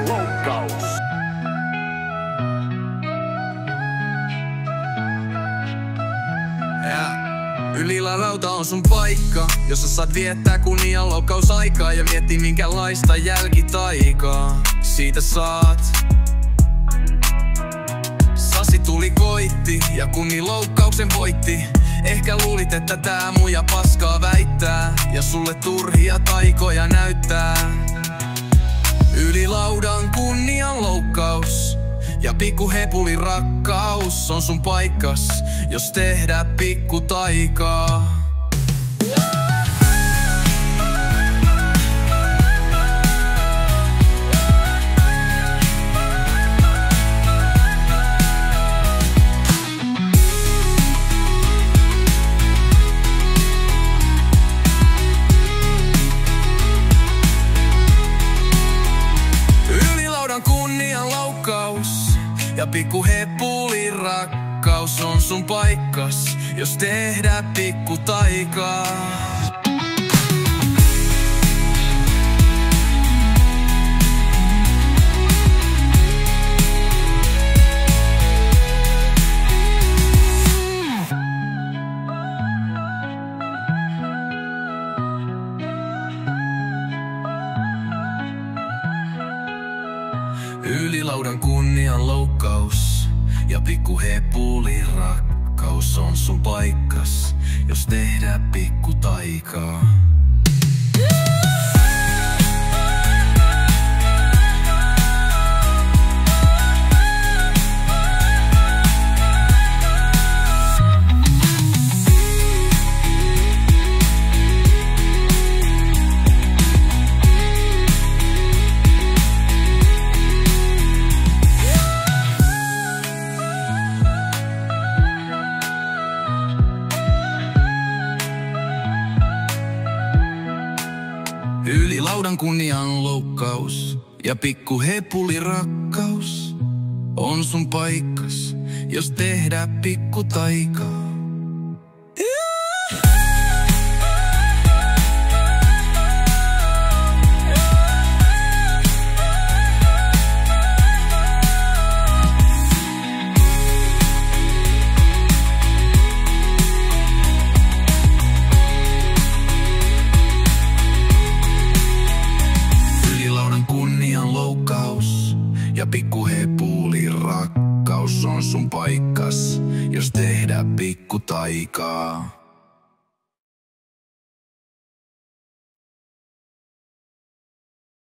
loukkaus. Ylilauta on sun paikka, jossa saat viettää kunnianloukkausaikaa ja miettii minkälaista jälkitaikaa siitä saat. Sasi tuli koitti ja kunnianloukkauksen voitti. Ehkä luulit, että tää muija paskaa väittää ja sulle turhia taikoja näyttää. Ylilaudan kunnianloukkaus ja pikku hepulin rakkaus on sun paikkas, jos tehdään pikku taikaa. Ylilaudan kunnianloukkaus ja pikku hepulin rakkaus on sun paikkas, jos tehdään pikku taikaa. Ylilaudan kunnianloukkaus ja pikku hepulin rakkaus on sun paikkas, jos tehdään pikku taikaa. Ylilaudan kunnianloukkaus ja pikku hepulin rakkaus on sun paikkas, jos tehdään pikku taikaa. Ja pikku hepulin rakkaus on sun paikkas, jos tehdään pikku taikaa.